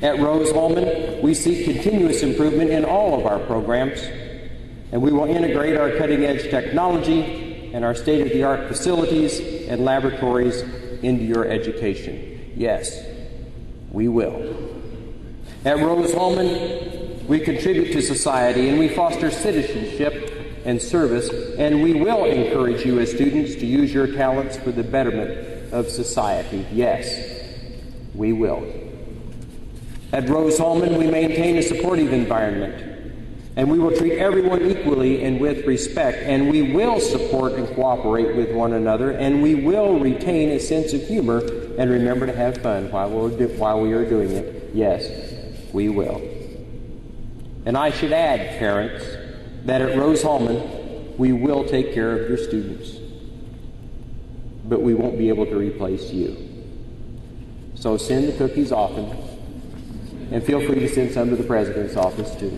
At Rose-Hulman, we seek continuous improvement in all of our programs, and we will integrate our cutting-edge technology and our state-of-the-art facilities and laboratories into your education. Yes, we will. At Rose-Hulman, we contribute to society and we foster citizenship and service, and we will encourage you as students to use your talents for the betterment of society. Yes, we will. At Rose-Hulman, we maintain a supportive environment, and we will treat everyone equally and with respect, and we will support and cooperate with one another, and we will retain a sense of humor and remember to have fun while we are doing it. Yes, we will. And I should add, parents, that at Rose-Hulman, we will take care of your students, but we won't be able to replace you. So send the cookies often, and feel free to send some to the president's office too.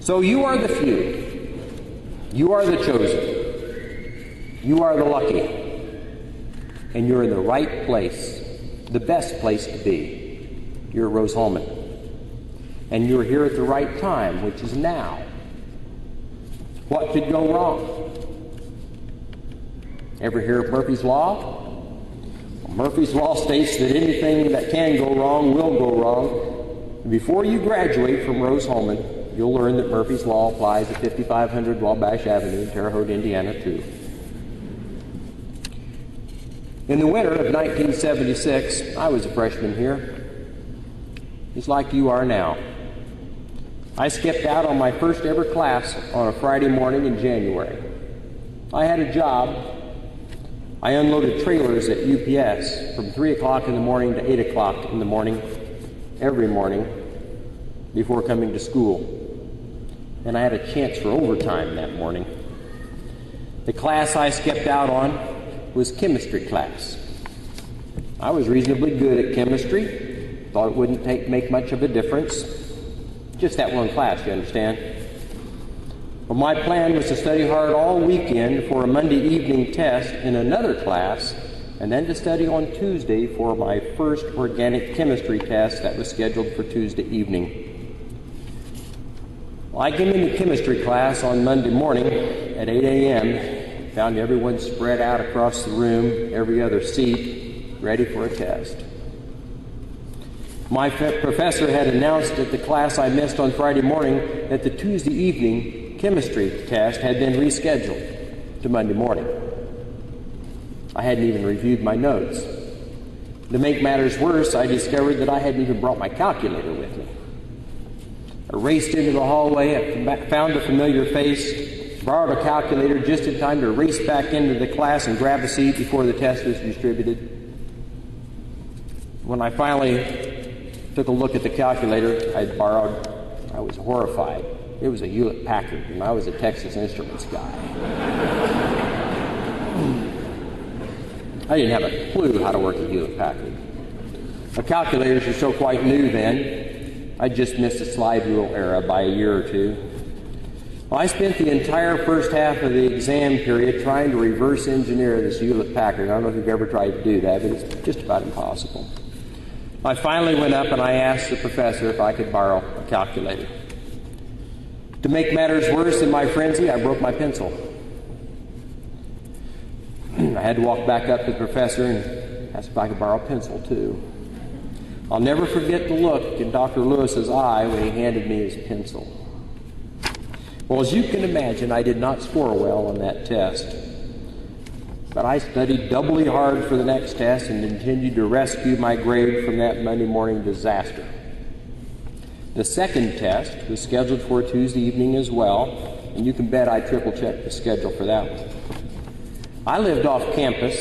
So you are the few. You are the chosen. You are the lucky. And you're in the right place, the best place to be. You're at Rose-Hulman. And you're here at the right time, which is now. What could go wrong? Ever hear of Murphy's Law? Well, Murphy's Law states that anything that can go wrong will go wrong. Before you graduate from Rose-Hulman, you'll learn that Murphy's Law applies at 5500 Wabash Avenue in Terre Haute, Indiana, too. In the winter of 1976, I was a freshman here, just like you are now. I skipped out on my first ever class on a Friday morning in January. I had a job. I unloaded trailers at UPS from 3 o'clock in the morning to 8 o'clock in the morning, every morning, before coming to school. And I had a chance for overtime that morning. The class I skipped out on was chemistry class. I was reasonably good at chemistry, thought it wouldn't make much of a difference. Just that one class, you understand? Well, my plan was to study hard all weekend for a Monday evening test in another class, and then to study on Tuesday for my first organic chemistry test that was scheduled for Tuesday evening. Well, I came into chemistry class on Monday morning at 8 a.m., found everyone spread out across the room, every other seat, ready for a test. My professor had announced at the class I missed on Friday morning that the Tuesday evening chemistry test had been rescheduled to Monday morning. I hadn't even reviewed my notes. To make matters worse, I discovered that I hadn't even brought my calculator with me. I raced into the hallway, I found a familiar face, borrowed a calculator just in time to race back into the class and grab a seat before the test was distributed. When I finally took a look at the calculator I'd borrowed, I was horrified. It was a Hewlett-Packard, and I was a Texas Instruments guy. I didn't have a clue how to work a Hewlett-Packard. The calculators were still quite new then. I just missed the slide rule era by a year or two. Well, I spent the entire first half of the exam period trying to reverse engineer this Hewlett-Packard. I don't know if you've ever tried to do that, but it's just about impossible. I finally went up and I asked the professor if I could borrow a calculator. To make matters worse, in my frenzy, I broke my pencil. I had to walk back up to the professor and ask if I could borrow a pencil, too. I'll never forget the look in Dr. Lewis's eye when he handed me his pencil. Well, as you can imagine, I did not score well on that test. But I studied doubly hard for the next test and continued to rescue my grade from that Monday morning disaster. The second test was scheduled for Tuesday evening as well, and you can bet I triple-checked the schedule for that one. I lived off campus,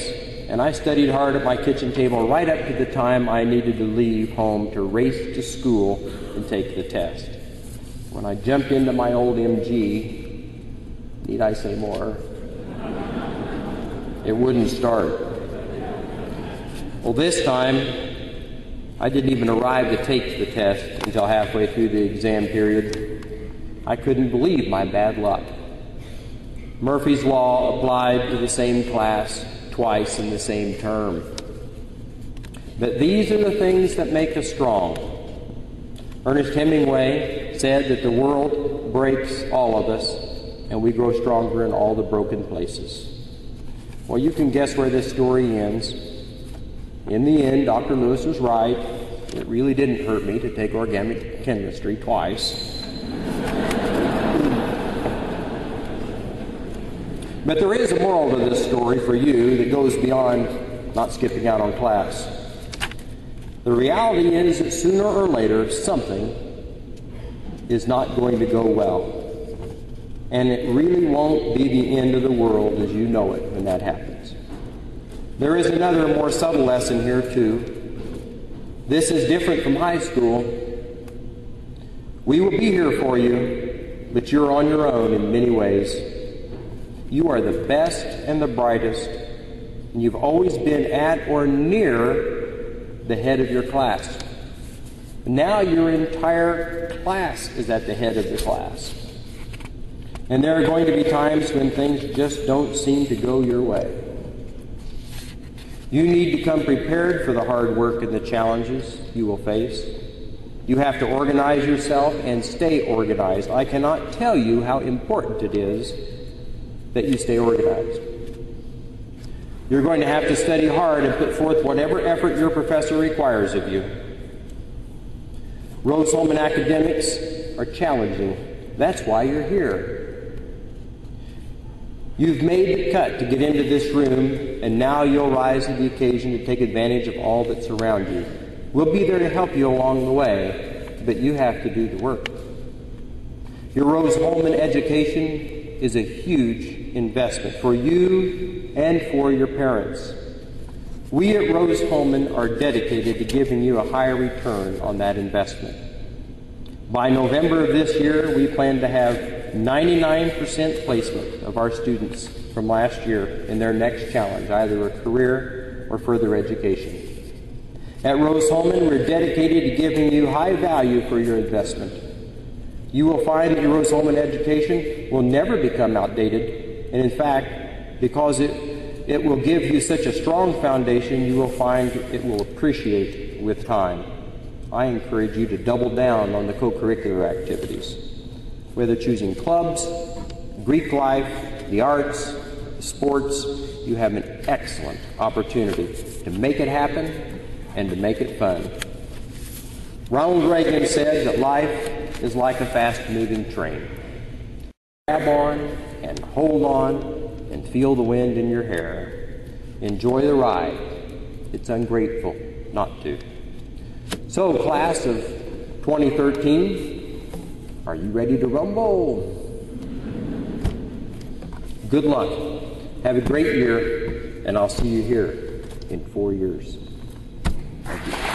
and I studied hard at my kitchen table right up to the time I needed to leave home to race to school and take the test. When I jumped into my old MG, need I say more? It wouldn't start. Well, this time, I didn't even arrive to take the test until halfway through the exam period. I couldn't believe my bad luck. Murphy's Law applied to the same class twice in the same term. But these are the things that make us strong. Ernest Hemingway said that the world breaks all of us, and we grow stronger in all the broken places. Well, you can guess where this story ends. In the end, Dr. Lewis was right. It really didn't hurt me to take organic chemistry twice. But there is a moral to this story for you that goes beyond not skipping out on class. The reality is that sooner or later, something is not going to go well. And it really won't be the end of the world as you know it when that happens. There is another more subtle lesson here too. This is different from high school. We will be here for you, but you're on your own in many ways. You are the best and the brightest, and you've always been at or near the head of your class. Now your entire class is at the head of the class. And there are going to be times when things just don't seem to go your way. You need to come prepared for the hard work and the challenges you will face. You have to organize yourself and stay organized. I cannot tell you how important it is that you stay organized. You're going to have to study hard and put forth whatever effort your professor requires of you. Rose-Hulman academics are challenging. That's why you're here. You've made the cut to get into this room, and now you'll rise to the occasion to take advantage of all that's around you. We'll be there to help you along the way, but you have to do the work. Your Rose-Hulman education is a huge investment for you and for your parents. We at Rose-Hulman are dedicated to giving you a higher return on that investment. By November of this year, we plan to have 99% placement of our students from last year in their next challenge, either a career or further education. At Rose-Hulman, we're dedicated to giving you high value for your investment. You will find that your Rose-Hulman education will never become outdated, and in fact, because it will give you such a strong foundation, you will find it will appreciate with time. I encourage you to double down on the co-curricular activities. Whether choosing clubs, Greek life, the arts, the sports, you have an excellent opportunity to make it happen and to make it fun. Ronald Reagan said that life is like a fast-moving train. Grab on and hold on and feel the wind in your hair. Enjoy the ride. It's ungrateful not to. So, class of 2013, are you ready to rumble? Good luck. Have a great year, and I'll see you here in 4 years. Thank you.